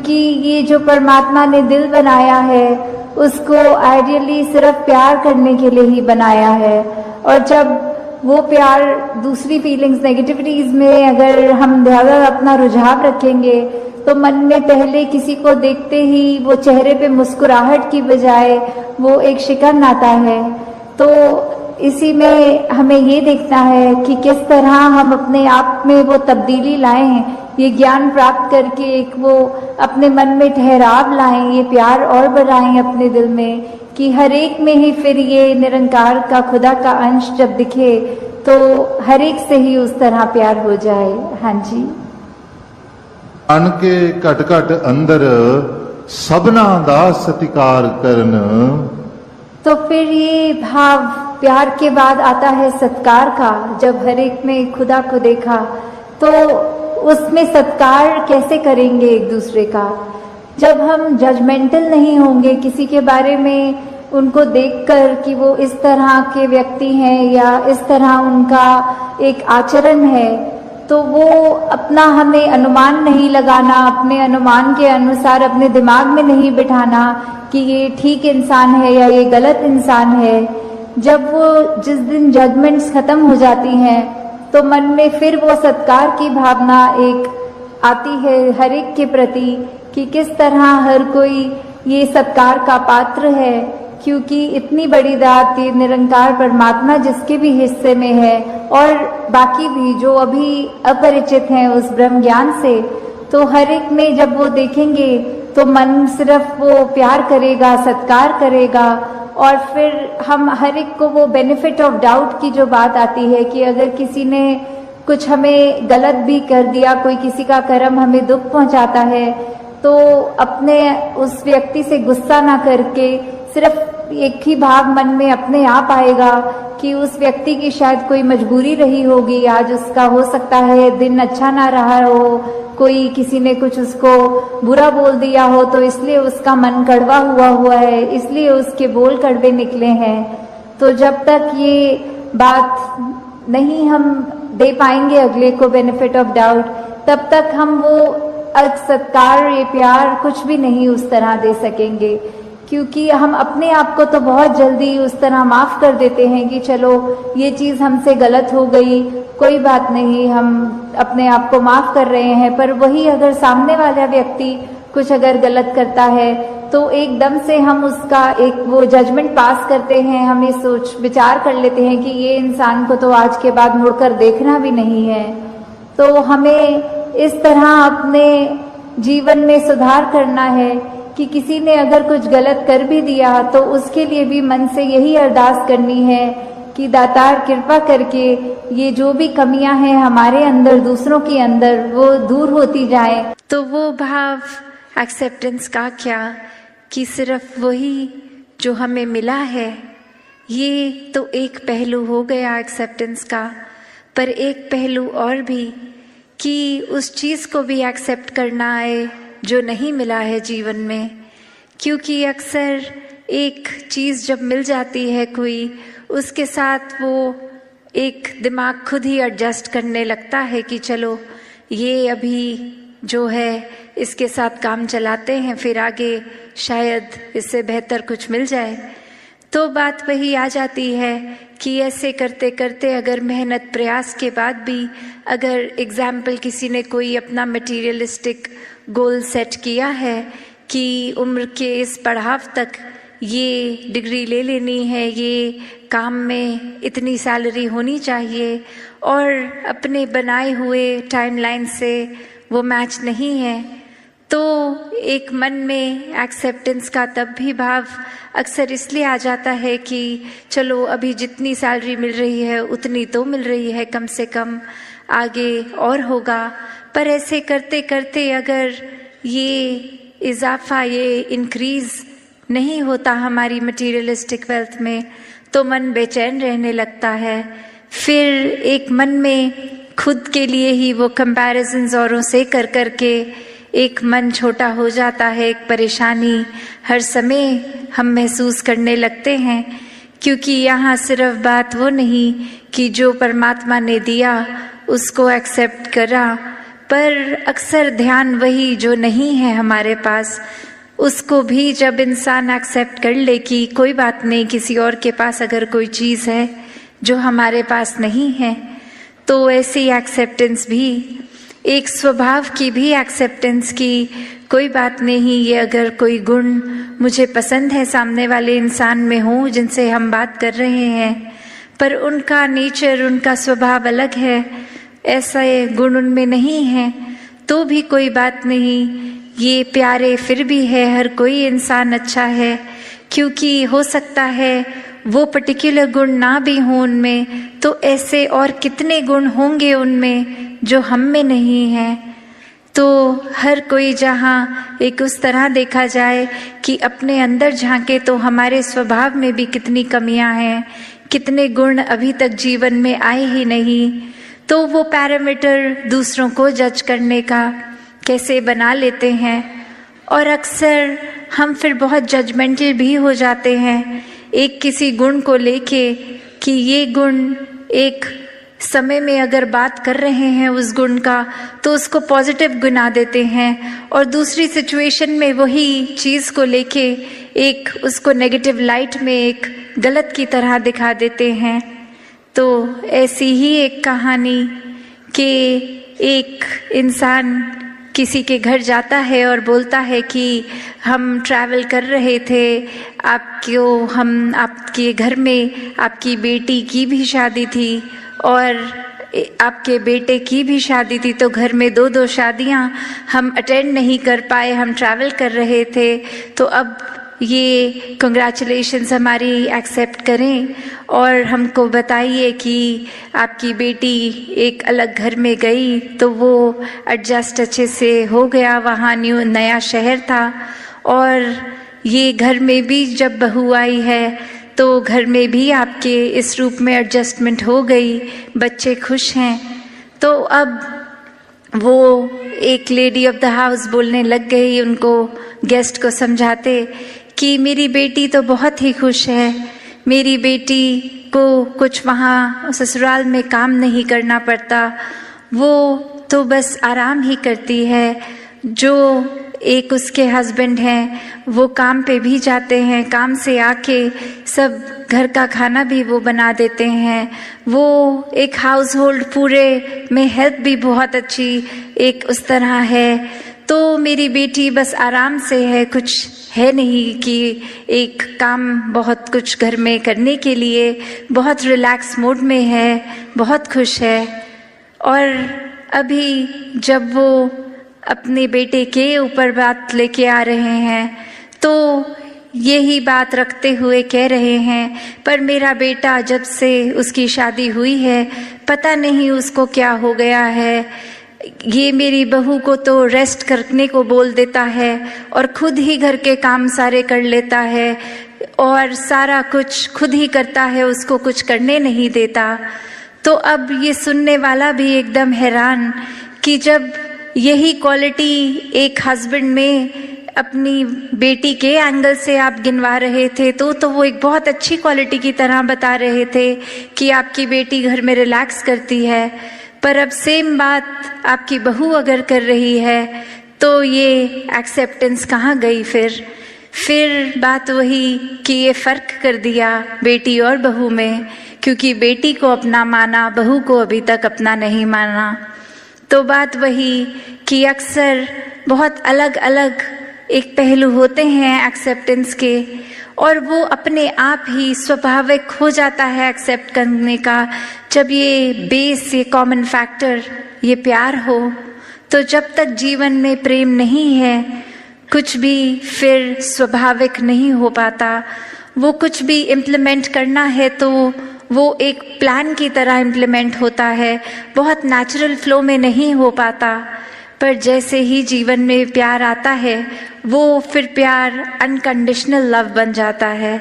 क्योंकि ये जो परमात्मा ने दिल बनाया है उसको आइडियली सिर्फ प्यार करने के लिए ही बनाया है। और जब वो प्यार दूसरी फीलिंग्स, नेगेटिविटीज में अगर हम ज़्यादा अपना रुझाव रखेंगे तो मन में पहले किसी को देखते ही वो चेहरे पे मुस्कुराहट की बजाय वो एक शिकन आता है। तो इसी में हमें ये देखना है कि किस तरह हम अपने आप में वो तब्दीली लाएं, ये ज्ञान प्राप्त करके एक वो अपने मन में ठहराव लाएं, ये प्यार और बढ़ाएं अपने दिल में, कि हर एक में ही फिर ये निरंकार का, खुदा का अंश जब दिखे तो हर एक से ही उस तरह प्यार हो जाए। हाँ जी। अन के घट घट अंदर सबना दा सत्कार करन। तो फिर ये भाव प्यार के बाद आता है सत्कार का। जब हर एक में खुदा को देखा तो उसमें सत्कार कैसे करेंगे एक दूसरे का? जब हम जजमेंटल नहीं होंगे किसी के बारे में, उनको देखकर कि वो इस तरह के व्यक्ति हैं या इस तरह उनका एक आचरण है, तो वो अपना हमें अनुमान नहीं लगाना, अपने अनुमान के अनुसार अपने दिमाग में नहीं बिठाना कि ये ठीक इंसान है या ये गलत इंसान है। जब वो जिस दिन जजमेंट्स खत्म हो जाती हैं तो मन में फिर वो सत्कार की भावना एक आती है हर एक के प्रति, कि किस तरह हर कोई ये सत्कार का पात्र है, क्योंकि इतनी बड़ी दात ये निरंकार परमात्मा जिसके भी हिस्से में है और बाकी भी जो अभी अपरिचित हैं उस ब्रह्म ज्ञान से, तो हर एक में जब वो देखेंगे तो मन सिर्फ वो प्यार करेगा, सत्कार करेगा। और फिर हम हर एक को वो बेनिफिट ऑफ डाउट की जो बात आती है कि अगर किसी ने कुछ हमें गलत भी कर दिया, कोई किसी का कर्म हमें दुख पहुंचाता है, तो अपने उस व्यक्ति से गुस्सा ना करके सिर्फ एक ही भाव मन में अपने आप आएगा कि उस व्यक्ति की शायद कोई मजबूरी रही होगी, आज उसका हो सकता है दिन अच्छा ना रहा हो, कोई किसी ने कुछ उसको बुरा बोल दिया हो तो इसलिए उसका मन कड़वा हुआ है, इसलिए उसके बोल कड़वे निकले हैं। तो जब तक ये बात नहीं हम दे पाएंगे अगले को बेनिफिट ऑफ डाउट, तब तक हम वो सत्कार, ये प्यार कुछ भी नहीं उस तरह दे सकेंगे। क्योंकि हम अपने आप को तो बहुत जल्दी उस तरह माफ कर देते हैं कि चलो ये चीज़ हमसे गलत हो गई, कोई बात नहीं, हम अपने आप को माफ कर रहे हैं। पर वही अगर सामने वाला व्यक्ति कुछ अगर गलत करता है तो एकदम से हम उसका एक वो जजमेंट पास करते हैं, हम ये सोच विचार कर लेते हैं कि ये इंसान को तो आज के बाद मुड़कर देखना भी नहीं है। तो हमें इस तरह अपने जीवन में सुधार करना है कि किसी ने अगर कुछ गलत कर भी दिया तो उसके लिए भी मन से यही अरदास करनी है कि दातार कृपा करके ये जो भी कमियां हैं हमारे अंदर, दूसरों के अंदर, वो दूर होती जाए। तो वो भाव एक्सेप्टेंस का क्या, कि सिर्फ वही जो हमें मिला है, ये तो एक पहलू हो गया एक्सेप्टेंस का। पर एक पहलू और भी कि उस चीज़ को भी एक्सेप्ट करना है जो नहीं मिला है जीवन में। क्योंकि अक्सर एक चीज़ जब मिल जाती है कोई, उसके साथ वो एक दिमाग खुद ही एडजस्ट करने लगता है कि चलो ये अभी जो है इसके साथ काम चलाते हैं, फिर आगे शायद इससे बेहतर कुछ मिल जाए। तो बात वही आ जाती है कि ऐसे करते करते अगर मेहनत प्रयास के बाद भी, अगर एग्जाम्पल किसी ने कोई अपना मटीरियलिस्टिक गोल सेट किया है कि उम्र के इस पड़ाव तक ये डिग्री ले लेनी है, ये काम में इतनी सैलरी होनी चाहिए, और अपने बनाए हुए टाइमलाइन से वो मैच नहीं है, तो एक मन में एक्सेप्टेंस का तब भी भाव अक्सर इसलिए आ जाता है कि चलो अभी जितनी सैलरी मिल रही है उतनी तो मिल रही है, कम से कम आगे और होगा। पर ऐसे करते करते अगर ये इजाफा, ये इंक्रीज नहीं होता हमारी मटीरियलिस्टिक वेल्थ में, तो मन बेचैन रहने लगता है। फिर एक मन में खुद के लिए ही वो कंपैरिजन्स औरों से कर करके एक मन छोटा हो जाता है, एक परेशानी हर समय हम महसूस करने लगते हैं। क्योंकि यहाँ सिर्फ बात वो नहीं कि जो परमात्मा ने दिया उसको एक्सेप्ट करा, पर अक्सर ध्यान वही जो नहीं है हमारे पास, उसको भी जब इंसान एक्सेप्ट कर ले कि कोई बात नहीं, किसी और के पास अगर कोई चीज़ है जो हमारे पास नहीं है, तो ऐसी एक्सेप्टेंस भी, एक स्वभाव की भी एक्सेप्टेंस की कोई बात नहीं, ये अगर कोई गुण मुझे पसंद है सामने वाले इंसान में हो जिनसे हम बात कर रहे हैं, पर उनका नेचर, उनका स्वभाव अलग है, ऐसा गुण उनमें नहीं है, तो भी कोई बात नहीं, ये प्यारे फिर भी है, हर कोई इंसान अच्छा है, क्योंकि हो सकता है वो पर्टिकुलर गुण ना भी हों उनमें, तो ऐसे और कितने गुण होंगे उनमें जो हम में नहीं हैं। तो हर कोई जहाँ एक उस तरह देखा जाए कि अपने अंदर झांके तो हमारे स्वभाव में भी कितनी कमियां हैं, कितने गुण अभी तक जीवन में आए ही नहीं, तो वो पैरामीटर दूसरों को जज करने का कैसे बना लेते हैं। और अक्सर हम फिर बहुत जजमेंटल भी हो जाते हैं एक किसी गुण को लेके कि ये गुण, एक समय में अगर बात कर रहे हैं उस गुण का तो उसको पॉजिटिव गिना देते हैं, और दूसरी सिचुएशन में वही चीज़ को लेके एक उसको नेगेटिव लाइट में, एक गलत की तरह दिखा देते हैं। तो ऐसी ही एक कहानी कि एक इंसान किसी के घर जाता है और बोलता है कि हम ट्रैवल कर रहे थे, आपके घर में आपकी बेटी की भी शादी थी और आपके बेटे की भी शादी थी, तो घर में 2-2 शादियां हम अटेंड नहीं कर पाए, हम ट्रैवल कर रहे थे, तो अब ये कंग्रेचुलेशंस हमारी एक्सेप्ट करें और हमको बताइए कि आपकी बेटी एक अलग घर में गई तो वो एडजस्ट अच्छे से हो गया, वहाँ नया शहर था, और ये घर में भी जब बहू आई है तो घर में भी आपके इस रूप में एडजस्टमेंट हो गई, बच्चे खुश हैं। तो अब वो एक लेडी ऑफ द हाउस बोलने लग गई उनको, गेस्ट को समझाते कि मेरी बेटी तो बहुत ही खुश है, मेरी बेटी को कुछ वहाँ ससुराल में काम नहीं करना पड़ता, वो तो बस आराम ही करती है, जो एक उसके हस्बैंड हैं वो काम पे भी जाते हैं, काम से आके सब घर का खाना भी वो बना देते हैं, वो एक हाउस होल्ड पूरे में हेल्प भी बहुत अच्छी एक उस तरह है, तो मेरी बेटी बस आराम से है, कुछ है नहीं कि एक काम बहुत कुछ घर में करने के लिए, बहुत रिलैक्स मूड में है, बहुत खुश है। और अभी जब वो अपने बेटे के ऊपर बात लेके आ रहे हैं तो यही बात रखते हुए कह रहे हैं, पर मेरा बेटा जब से उसकी शादी हुई है पता नहीं उसको क्या हो गया है, ये मेरी बहू को तो रेस्ट करने को बोल देता है और खुद ही घर के काम सारे कर लेता है और सारा कुछ खुद ही करता है, उसको कुछ करने नहीं देता। तो अब ये सुनने वाला भी एकदम हैरान कि जब यही क्वालिटी एक हस्बैंड में अपनी बेटी के एंगल से आप गिनवा रहे थे तो वो एक बहुत अच्छी क्वालिटी की तरह बता रहे थे कि आपकी बेटी घर में रिलैक्स करती है, पर अब सेम बात आपकी बहू अगर कर रही है तो ये एक्सेप्टेंस कहाँ गई? फिर बात वही कि ये फ़र्क कर दिया बेटी और बहू में, क्योंकि बेटी को अपना माना, बहू को अभी तक अपना नहीं माना। तो बात वही कि अक्सर बहुत अलग अलग एक पहलू होते हैं एक्सेप्टेंस के, और वो अपने आप ही स्वाभाविक हो जाता है एक्सेप्ट करने का जब ये बेस, ये कॉमन फैक्टर, ये प्यार हो। तो जब तक जीवन में प्रेम नहीं है कुछ भी फिर स्वाभाविक नहीं हो पाता। वो कुछ भी इम्प्लीमेंट करना है तो वो एक प्लान की तरह इम्प्लीमेंट होता है, बहुत नेचुरल फ्लो में नहीं हो पाता। पर जैसे ही जीवन में प्यार आता है वो फिर प्यार अनकंडीशनल लव बन जाता है।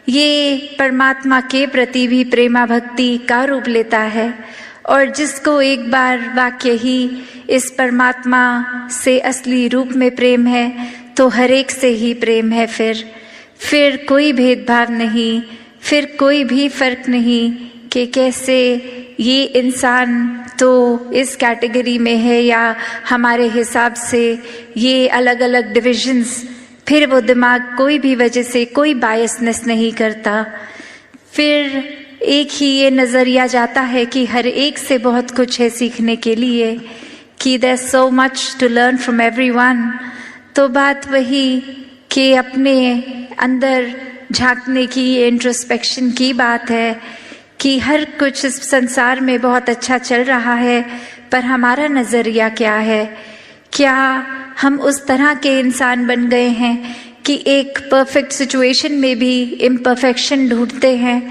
ये परमात्मा के प्रति भी प्रेमा भक्ति का रूप लेता है, और जिसको एक बार वाक्य ही इस परमात्मा से असली रूप में प्रेम है तो हर एक से ही प्रेम है। फिर कोई भेदभाव नहीं, फिर कोई भी फर्क नहीं कि कैसे ये इंसान तो इस कैटेगरी में है, या हमारे हिसाब से ये अलग अलग डिविजन्स, फिर वो दिमाग कोई भी वजह से कोई बायसनेस नहीं करता। फिर एक ही ये नज़रिया जाता है कि हर एक से बहुत कुछ है सीखने के लिए, कि there is so much to learn from everyone. तो बात वही कि अपने अंदर झांकने की, ये इंट्रोस्पेक्शन की बात है कि हर कुछ इस संसार में बहुत अच्छा चल रहा है, पर हमारा नज़रिया क्या है? क्या हम उस तरह के इंसान बन गए हैं कि एक परफेक्ट सिचुएशन में भी इम्परफेक्शन ढूंढते हैं,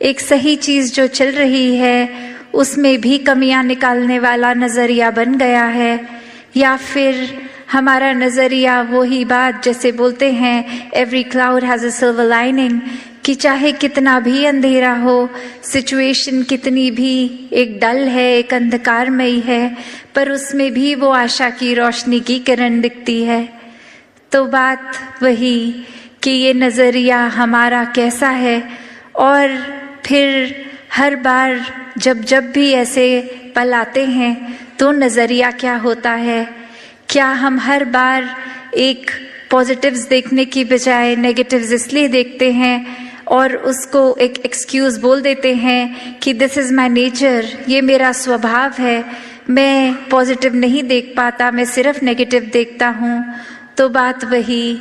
एक सही चीज़ जो चल रही है उसमें भी कमियां निकालने वाला नज़रिया बन गया है? या फिर हमारा नज़रिया वही बात जैसे बोलते हैं every cloud has a silver lining, कि चाहे कितना भी अंधेरा हो, सिचुएशन कितनी भी एक डल है, एक अंधकारमयी है, पर उसमें भी वो आशा की रोशनी की किरण दिखती है। तो बात वही कि ये नज़रिया हमारा कैसा है, और फिर हर बार जब भी ऐसे पल आते हैं तो नज़रिया क्या होता है? क्या हम हर बार एक पॉजिटिव्स देखने की बजाय नेगेटिव्स इसलिए देखते हैं और उसको एक एक्सक्यूज़ बोल देते हैं कि दिस इज़ माय नेचर, ये मेरा स्वभाव है, मैं पॉजिटिव नहीं देख पाता, मैं सिर्फ नेगेटिव देखता हूँ। तो बात वही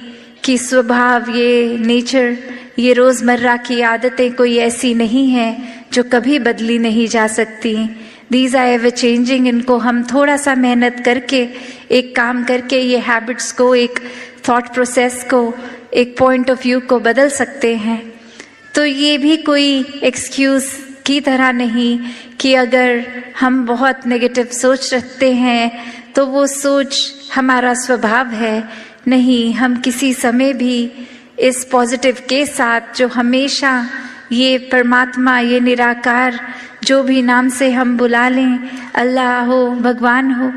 कि स्वभाव, ये नेचर, ये रोज़मर्रा की आदतें कोई ऐसी नहीं हैं जो कभी बदली नहीं जा सकती। These are ever changing. इनको हम थोड़ा सा मेहनत करके, एक काम करके, ये हैबिट्स को, एक थॉट प्रोसेस को, एक पॉइंट ऑफ व्यू को बदल सकते हैं। तो ये भी कोई एक्सक्यूज़ की तरह नहीं कि अगर हम बहुत नेगेटिव सोच रखते हैं तो वो सोच हमारा स्वभाव है। नहीं, हम किसी समय भी इस पॉजिटिव के साथ, जो हमेशा ये परमात्मा, ये निराकार, जो भी नाम से हम बुला लें, अल्लाह हो, भगवान हो,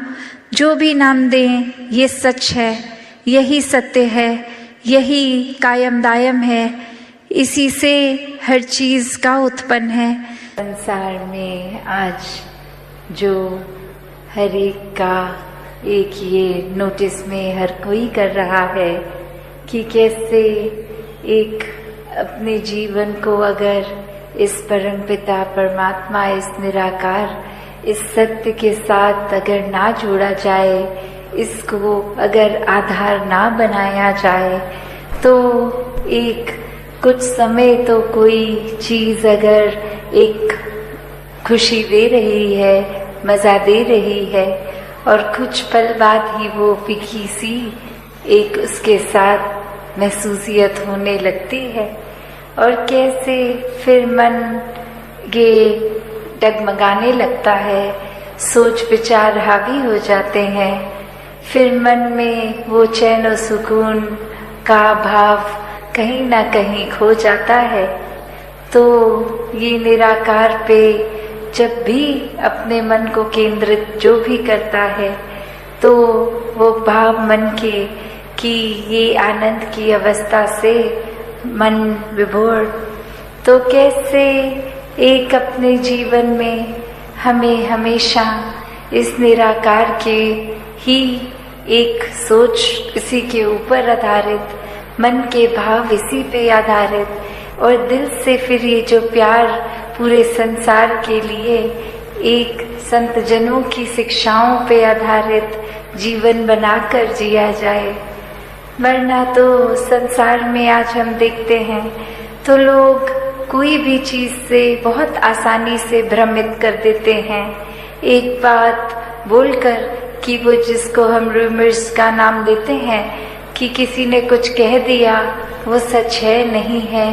जो भी नाम दें, ये सच है, यही सत्य है, यही कायम दायम है, इसी से हर चीज़ का उत्पन्न है। संसार में आज जो हर एक का एक ये नोटिस में हर कोई कर रहा है कि कैसे एक अपने जीवन को अगर इस परमपिता परमात्मा, इस निराकार, इस सत्य के साथ अगर ना जोड़ा जाए, इसको अगर आधार ना बनाया जाए, तो एक कुछ समय तो कोई चीज़ अगर एक खुशी दे रही है, मज़ा दे रही है, और कुछ पल बाद ही वो फीकी सी एक उसके साथ महसूसियत होने लगती है, और कैसे फिर मन ये डगमगाने लगता है, सोच विचार हावी हो जाते हैं, फिर मन में वो चैन और सुकून का भाव कहीं ना कहीं खो जाता है। तो ये निराकार पे जब भी अपने मन को केंद्रित जो भी करता है, तो वो भाव मन के कि ये आनंद की अवस्था से मन विभोर, तो कैसे एक अपने जीवन में हमें हमेशा इस निराकार के ही एक सोच, इसी के ऊपर आधारित, मन के भाव इसी पे आधारित, और दिल से फिर ये जो प्यार पूरे संसार के लिए एक संत जनों की शिक्षाओं पे आधारित जीवन बनाकर जिया जाए। वरना तो संसार में आज हम देखते हैं तो लोग कोई भी चीज़ से बहुत आसानी से भ्रमित कर देते हैं, एक बात बोलकर कि वो जिसको हम रूमर्स का नाम देते हैं कि किसी ने कुछ कह दिया, वो सच है नहीं है।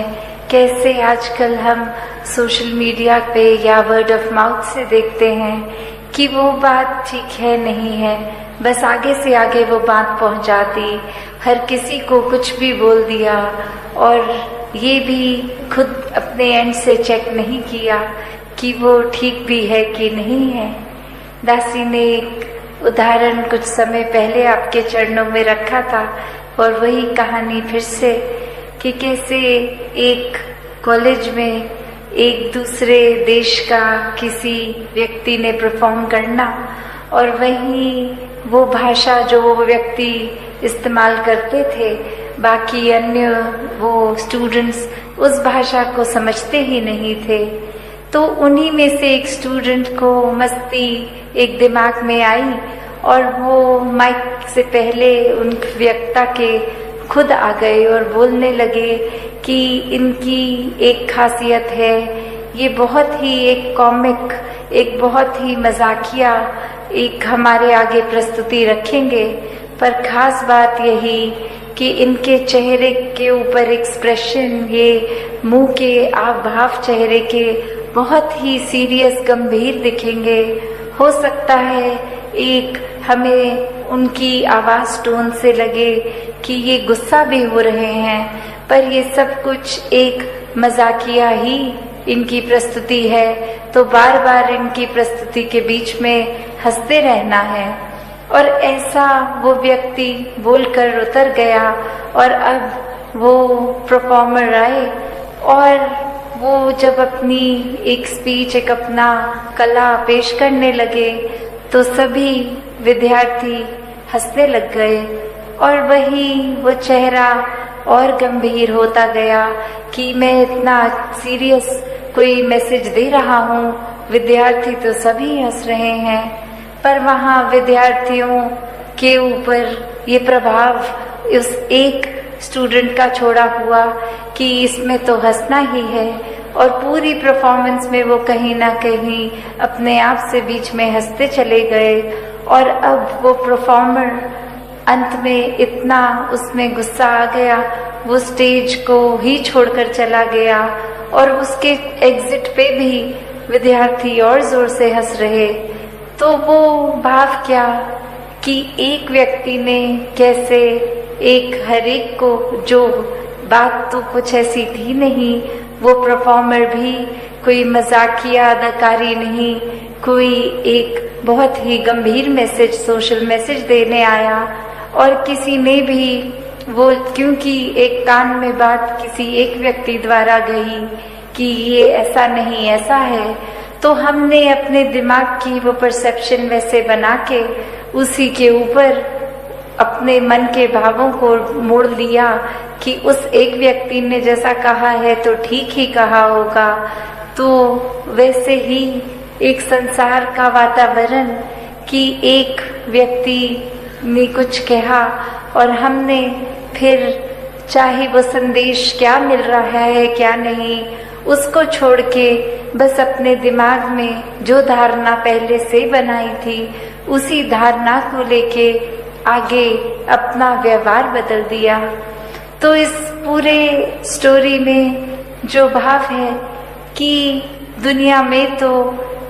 कैसे आजकल हम सोशल मीडिया पे या वर्ड ऑफ माउथ से देखते हैं कि वो बात ठीक है नहीं है, बस आगे से आगे वो बात पहुंचा दी, हर किसी को कुछ भी बोल दिया, और ये भी खुद अपने एंड से चेक नहीं किया कि वो ठीक भी है कि नहीं है। दासी ने एक उदाहरण कुछ समय पहले आपके चरणों में रखा था, और वही कहानी फिर से कि कैसे एक कॉलेज में एक दूसरे देश का किसी व्यक्ति ने परफॉर्म करना और वही वो भाषा जो वो व्यक्ति इस्तेमाल करते थे, बाकी अन्य वो स्टूडेंट्स उस भाषा को समझते ही नहीं थे। तो उन्हीं में से एक स्टूडेंट को मस्ती एक दिमाग में आई और वो माइक से पहले उन वक्ता के खुद आ गए और बोलने लगे कि इनकी एक खासियत है, ये बहुत ही एक कॉमिक, एक बहुत ही मजाकिया एक हमारे आगे प्रस्तुति रखेंगे, पर खास बात यही कि इनके चेहरे के ऊपर एक्सप्रेशन, ये मुंह के आव भाव चेहरे के बहुत ही सीरियस गंभीर दिखेंगे। हो सकता है एक हमें उनकी आवाज टोन से लगे कि ये गुस्सा भी हो रहे हैं, पर ये सब कुछ एक मजाकिया ही इनकी प्रस्तुति है, तो बार बार इनकी प्रस्तुति के बीच में हंसते रहना है। और ऐसा वो व्यक्ति बोलकर उतर गया और अब वो परफॉर्मर आए और वो जब अपनी एक स्पीच, एक अपना कला पेश करने लगे तो सभी विद्यार्थी हंसने लग गए और वही वो चेहरा और गंभीर होता गया कि मैं इतना सीरियस कोई मैसेज दे रहा हूँ, विद्यार्थी तो सभी हंस रहे हैं, पर वहाँ विद्यार्थियों के ऊपर ये प्रभाव उस एक स्टूडेंट का छोड़ा हुआ कि इसमें तो हंसना ही है, और पूरी परफॉर्मेंस में वो कहीं ना कहीं अपने आप से बीच में हंसते चले गए। और अब वो परफॉर्मर अंत में इतना उसमें गुस्सा आ गया, वो स्टेज को ही छोड़कर चला गया और उसके एग्जिट पे भी विद्यार्थी और जोर से हंस रहे। तो वो भाव क्या कि एक व्यक्ति ने कैसे एक हर एक को, जो बात तो कुछ ऐसी थी नहीं, वो परफॉर्मर भी कोई मजाकिया अदाकारी नहीं, कोई एक बहुत ही गंभीर मैसेज, सोशल मैसेज देने आया। और किसी ने भी वो, क्योंकि एक कान में बात किसी एक व्यक्ति द्वारा गई कि ये ऐसा नहीं ऐसा है, तो हमने अपने दिमाग की वो परसेप्शन वैसे बना के उसी के ऊपर अपने मन के भावों को मोड़ लिया कि उस एक व्यक्ति ने जैसा कहा है तो ठीक ही कहा होगा। तो वैसे ही एक संसार का वातावरण कि एक व्यक्ति ने कुछ कहा और हमने फिर, चाहे वो संदेश क्या मिल रहा है क्या नहीं, उसको छोड़ के बस अपने दिमाग में जो धारणा पहले से बनाई थी उसी धारणा को लेके आगे अपना व्यवहार बदल दिया। तो इस पूरे स्टोरी में जो भाव है कि दुनिया में तो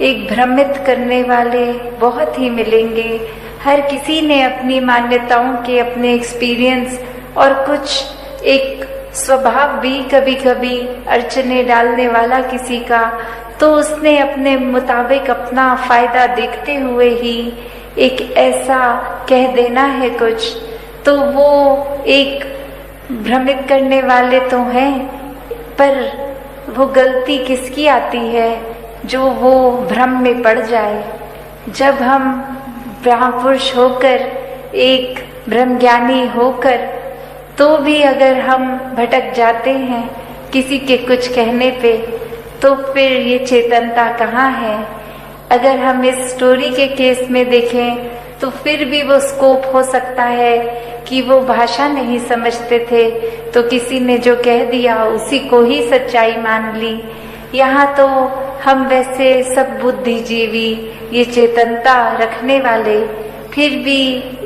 एक भ्रमित करने वाले बहुत ही मिलेंगे, हर किसी ने अपनी मान्यताओं के, अपने एक्सपीरियंस और कुछ एक स्वभाव भी कभी कभी अड़चने डालने वाला किसी का, तो उसने अपने मुताबिक अपना फायदा देखते हुए ही एक ऐसा कह देना है कुछ, तो वो एक भ्रमित करने वाले तो हैं, पर वो गलती किसकी आती है जो वो भ्रम में पड़ जाए। जब हम ब्रह्मपुरुष होकर, एक ब्रह्मज्ञानी होकर, तो भी अगर हम भटक जाते हैं किसी के कुछ कहने पे, तो फिर ये चेतनता कहाँ है। अगर हम इस स्टोरी के केस में देखें तो फिर भी वो स्कोप हो सकता है कि वो भाषा नहीं समझते थे तो किसी ने जो कह दिया उसी को ही सच्चाई मान ली। यहाँ तो हम वैसे सब बुद्धिजीवी, ये चेतनता रखने वाले, फिर भी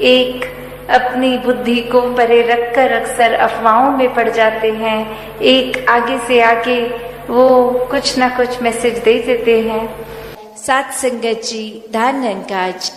एक अपनी बुद्धि को परे रखकर अक्सर अफवाहों में पड़ जाते हैं। एक आगे से आगे वो कुछ ना कुछ मैसेज दे देते हैं। सात संगत जी, धन अंकाज।